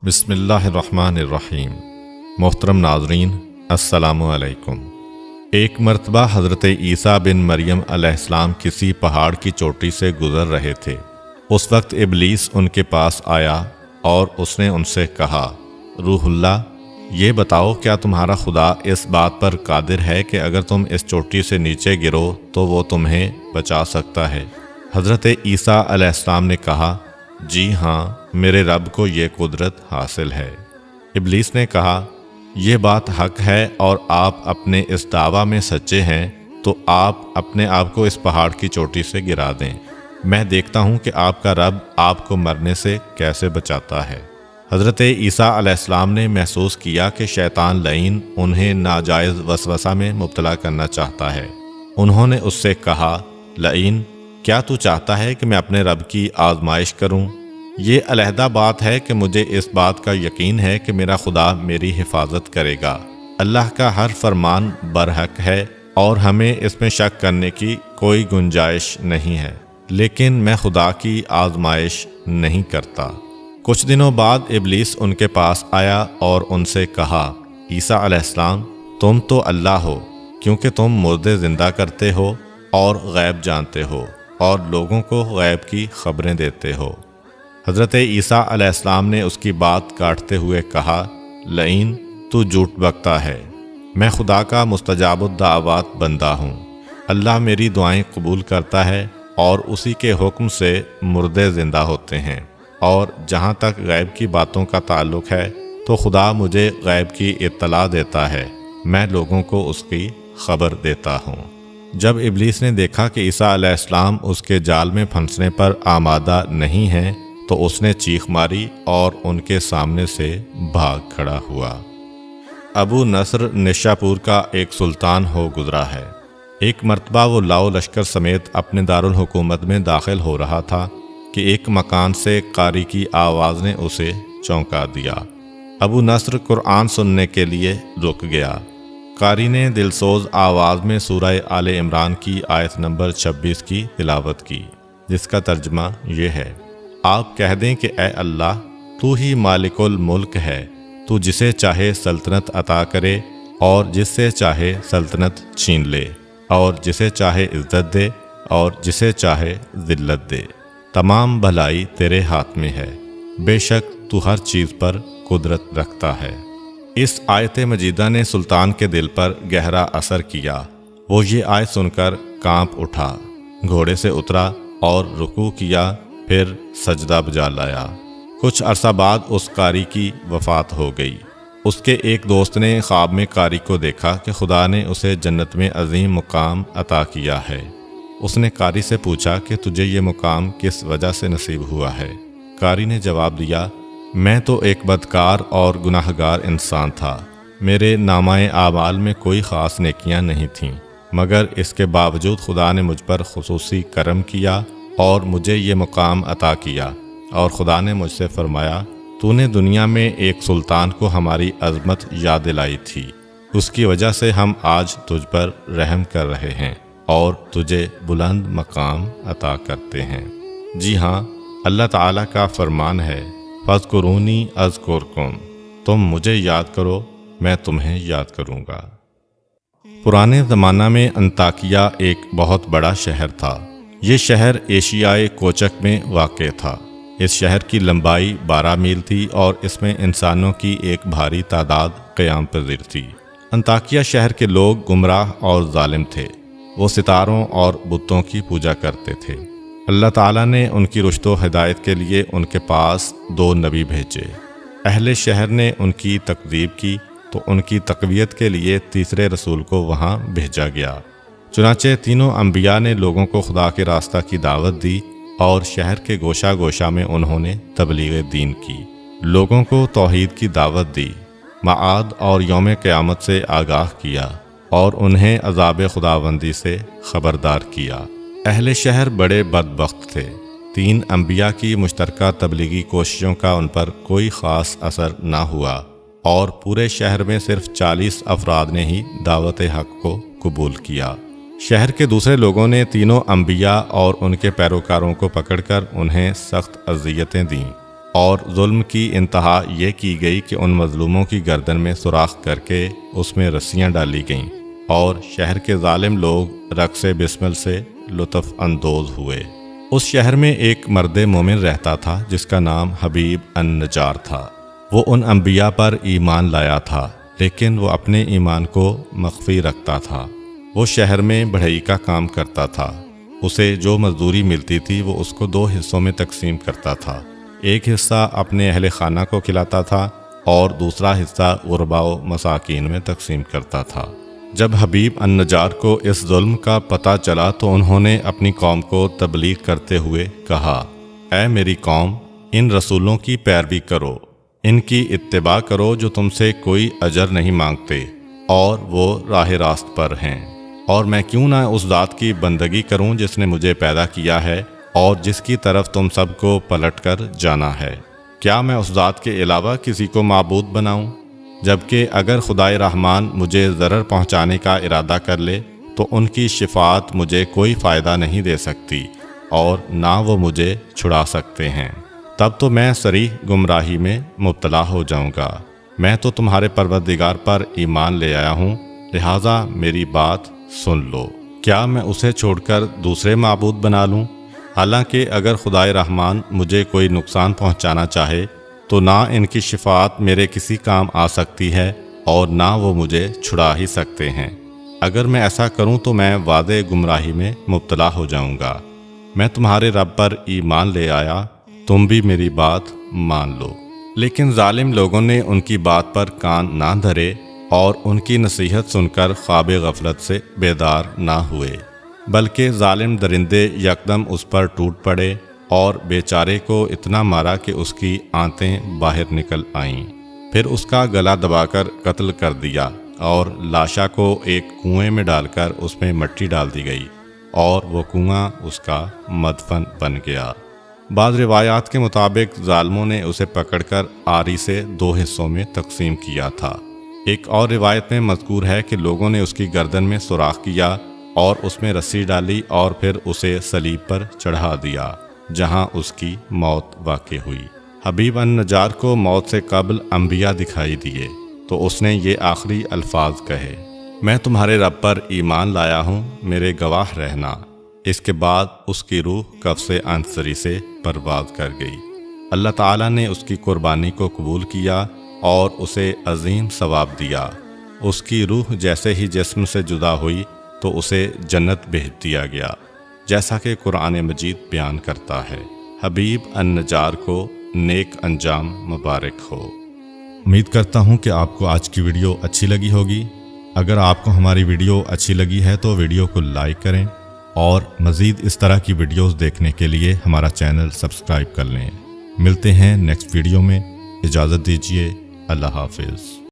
بسم اللہ الرحمن الرحیم۔ محترم ناظرین، السلام علیکم۔ ایک مرتبہ حضرت عیسیٰ بن مریم علیہ السلام کسی پہاڑ کی چوٹی سے گزر رہے تھے۔ اس وقت ابلیس ان کے پاس آیا اور اس نے ان سے کہا، روح اللہ، یہ بتاؤ کیا تمہارا خدا اس بات پر قادر ہے کہ اگر تم اس چوٹی سے نیچے گرو تو وہ تمہیں بچا سکتا ہے؟ حضرت عیسیٰ علیہ السلام نے کہا، جی ہاں، میرے رب کو یہ قدرت حاصل ہے۔ ابلیس نے کہا، یہ بات حق ہے اور آپ اپنے اس دعویٰ میں سچے ہیں تو آپ اپنے آپ کو اس پہاڑ کی چوٹی سے گرا دیں، میں دیکھتا ہوں کہ آپ کا رب آپ کو مرنے سے کیسے بچاتا ہے۔ حضرت عیسیٰ علیہ السلام نے محسوس کیا کہ شیطان لعین انہیں ناجائز وسوسہ میں مبتلا کرنا چاہتا ہے۔ انہوں نے اس سے کہا، لعین، کیا تو چاہتا ہے کہ میں اپنے رب کی آزمائش کروں؟ یہ علیحدہ بات ہے کہ مجھے اس بات کا یقین ہے کہ میرا خدا میری حفاظت کرے گا۔ اللہ کا ہر فرمان برحق ہے اور ہمیں اس میں شک کرنے کی کوئی گنجائش نہیں ہے، لیکن میں خدا کی آزمائش نہیں کرتا۔ کچھ دنوں بعد ابلیس ان کے پاس آیا اور ان سے کہا، عیسیٰ علیہ السلام، تم تو اللہ ہو کیونکہ تم مردے زندہ کرتے ہو اور غیب جانتے ہو اور لوگوں کو غیب کی خبریں دیتے ہو۔ حضرت عیسیٰ علیہ السلام نے اس کی بات کاٹتے ہوئے کہا، لعین، تو جھوٹ بکتا ہے، میں خدا کا مستجاب الدعوات بندہ ہوں۔ اللہ میری دعائیں قبول کرتا ہے اور اسی کے حکم سے مردے زندہ ہوتے ہیں، اور جہاں تک غیب کی باتوں کا تعلق ہے تو خدا مجھے غیب کی اطلاع دیتا ہے، میں لوگوں کو اس کی خبر دیتا ہوں۔ جب ابلیس نے دیکھا کہ عیسیٰ علیہ السلام اس کے جال میں پھنسنے پر آمادہ نہیں ہیں تو اس نے چیخ ماری اور ان کے سامنے سے بھاگ کھڑا ہوا۔ ابو نصر نشاپور کا ایک سلطان ہو گزرا ہے۔ ایک مرتبہ وہ لاؤ لشکر سمیت اپنے دارالحکومت میں داخل ہو رہا تھا کہ ایک مکان سے قاری کی آواز نے اسے چونکا دیا۔ ابو نصر قرآن سننے کے لیے رک گیا۔ قاری نے دلسوز آواز میں سورہ آل عمران کی آیت نمبر 26 کی تلاوت کی، جس کا ترجمہ یہ ہے، آپ کہہ دیں کہ اے اللہ، تو ہی مالک الملک ہے، تو جسے چاہے سلطنت عطا کرے اور جس سے چاہے سلطنت چھین لے، اور جسے چاہے عزت دے اور جسے چاہے ذلت دے، تمام بھلائی تیرے ہاتھ میں ہے، بے شک تو ہر چیز پر قدرت رکھتا ہے۔ اس آیت مجیدہ نے سلطان کے دل پر گہرا اثر کیا۔ وہ یہ آیت سن کر کانپ اٹھا، گھوڑے سے اترا اور رکوع کیا، پھر سجدہ بجا لایا۔ کچھ عرصہ بعد اس قاری کی وفات ہو گئی۔ اس کے ایک دوست نے خواب میں قاری کو دیکھا کہ خدا نے اسے جنت میں عظیم مقام عطا کیا ہے۔ اس نے قاری سے پوچھا کہ تجھے یہ مقام کس وجہ سے نصیب ہوا ہے؟ قاری نے جواب دیا، میں تو ایک بدکار اور گناہگار انسان تھا، میرے نامہ اعمال میں کوئی خاص نیکیاں نہیں تھیں، مگر اس کے باوجود خدا نے مجھ پر خصوصی کرم کیا اور مجھے یہ مقام عطا کیا، اور خدا نے مجھ سے فرمایا، تو نے دنیا میں ایک سلطان کو ہماری عظمت یاد دلائی تھی، اس کی وجہ سے ہم آج تجھ پر رحم کر رہے ہیں اور تجھے بلند مقام عطا کرتے ہیں۔ جی ہاں، اللہ تعالیٰ کا فرمان ہے، فاذکرونی اذکرکم، تم مجھے یاد کرو، میں تمہیں یاد کروں گا۔ پرانے زمانہ میں انطاکیہ ایک بہت بڑا شہر تھا۔ یہ شہر ایشیائے کوچک میں واقع تھا۔ اس شہر کی لمبائی 12 میل تھی اور اس میں انسانوں کی ایک بھاری تعداد قیام پذیر تھی۔ انطاکیہ شہر کے لوگ گمراہ اور ظالم تھے۔ وہ ستاروں اور بتوں کی پوجا کرتے تھے۔ اللہ تعالیٰ نے ان کی رشد و ہدایت کے لیے ان کے پاس 2 نبی بھیجے۔ اہل شہر نے ان کی تکذیب کی تو ان کی تقویت کے لیے تیسرے رسول کو وہاں بھیجا گیا۔ چنانچہ تینوں انبیاء نے لوگوں کو خدا کے راستہ کی دعوت دی اور شہر کے گوشہ گوشہ میں انہوں نے تبلیغ دین کی، لوگوں کو توحید کی دعوت دی، معاد اور یوم قیامت سے آگاہ کیا اور انہیں عذاب خداوندی سے خبردار کیا۔ اہل شہر بڑے بدبخت تھے۔ 3 انبیاء کی مشترکہ تبلیغی کوششوں کا ان پر کوئی خاص اثر نہ ہوا اور پورے شہر میں صرف 40 افراد نے ہی دعوت حق کو قبول کیا۔ شہر کے دوسرے لوگوں نے تینوں انبیاء اور ان کے پیروکاروں کو پکڑ کر انہیں سخت اذیتیں دیں اور ظلم کی انتہا یہ کی گئی کہ ان مظلوموں کی گردن میں سوراخ کر کے اس میں رسیاں ڈالی گئیں اور شہر کے ظالم لوگ رقص بسمل سے لطف اندوز ہوئے۔ اس شہر میں ایک مرد مومن رہتا تھا جس کا نام حبیب النجار تھا۔ وہ ان انبیاء پر ایمان لایا تھا، لیکن وہ اپنے ایمان کو مخفی رکھتا تھا۔ وہ شہر میں بڑھئی کا کام کرتا تھا۔ اسے جو مزدوری ملتی تھی وہ اس کو 2 حصوں میں تقسیم کرتا تھا۔ ایک حصہ اپنے اہل خانہ کو کھلاتا تھا اور دوسرا حصہ غرباء و مساکین میں تقسیم کرتا تھا۔ جب حبیب النجار کو اس ظلم کا پتہ چلا تو انہوں نے اپنی قوم کو تبلیغ کرتے ہوئے کہا، اے میری قوم، ان رسولوں کی پیروی کرو، ان کی اتباع کرو جو تم سے کوئی اجر نہیں مانگتے اور وہ راہ راست پر ہیں، اور میں کیوں نہ اس ذات کی بندگی کروں جس نے مجھے پیدا کیا ہے اور جس کی طرف تم سب کو پلٹ کر جانا ہے۔ کیا میں اس ذات کے علاوہ کسی کو معبود بناؤں؟ جبکہ اگر خدائے رحمان مجھے ضرر پہنچانے کا ارادہ کر لے تو ان کی شفاعت مجھے کوئی فائدہ نہیں دے سکتی اور نہ وہ مجھے چھڑا سکتے ہیں۔ تب تو میں صریح گمراہی میں مبتلا ہو جاؤں گا۔ میں تو تمہارے پروردگار پر ایمان لے آیا ہوں، لہٰذا میری بات سن لو۔ کیا میں اسے چھوڑ کر دوسرے معبود بنا لوں؟ حالانکہ اگر خدائے رحمان مجھے کوئی نقصان پہنچانا چاہے تو نہ ان کی شفاعت میرے کسی کام آ سکتی ہے اور نہ وہ مجھے چھڑا ہی سکتے ہیں۔ اگر میں ایسا کروں تو میں واضح گمراہی میں مبتلا ہو جاؤں گا۔ میں تمہارے رب پر ایمان لے آیا، تم بھی میری بات مان لو۔ لیکن ظالم لوگوں نے ان کی بات پر کان نہ دھرے اور ان کی نصیحت سن کر خواب غفلت سے بیدار نہ ہوئے، بلکہ ظالم درندے یکدم اس پر ٹوٹ پڑے اور بیچارے کو اتنا مارا کہ اس کی آنتیں باہر نکل آئیں۔ پھر اس کا گلا دبا کر قتل کر دیا اور لاشا کو ایک کنویں میں ڈال کر اس میں مٹی ڈال دی گئی اور وہ کنواں اس کا مدفن بن گیا۔ بعض روایات کے مطابق ظالموں نے اسے پکڑ کر آری سے 2 حصوں میں تقسیم کیا تھا۔ ایک اور روایت میں مذکور ہے کہ لوگوں نے اس کی گردن میں سوراخ کیا اور اس میں رسی ڈالی اور پھر اسے صلیب پر چڑھا دیا، جہاں اس کی موت واقع ہوئی۔ حبیب النجار کو موت سے قبل انبیاء دکھائی دیے تو اس نے یہ آخری الفاظ کہے، میں تمہارے رب پر ایمان لایا ہوں، میرے گواہ رہنا۔ اس کے بعد اس کی روح قفس عنصری سے پرواز کر گئی۔ اللہ تعالیٰ نے اس کی قربانی کو قبول کیا اور اسے عظیم ثواب دیا۔ اس کی روح جیسے ہی جسم سے جدا ہوئی تو اسے جنت بھیج دیا گیا، جیسا کہ قرآن مجید بیان کرتا ہے۔ حبیب النجار کو نیک انجام مبارک ہو۔ امید کرتا ہوں کہ آپ کو آج کی ویڈیو اچھی لگی ہوگی۔ اگر آپ کو ہماری ویڈیو اچھی لگی ہے تو ویڈیو کو لائک کریں اور مزید اس طرح کی ویڈیوز دیکھنے کے لیے ہمارا چینل سبسکرائب کر لیں۔ ملتے ہیں نیکسٹ ویڈیو میں، اجازت دیجیے، اللہ حافظ۔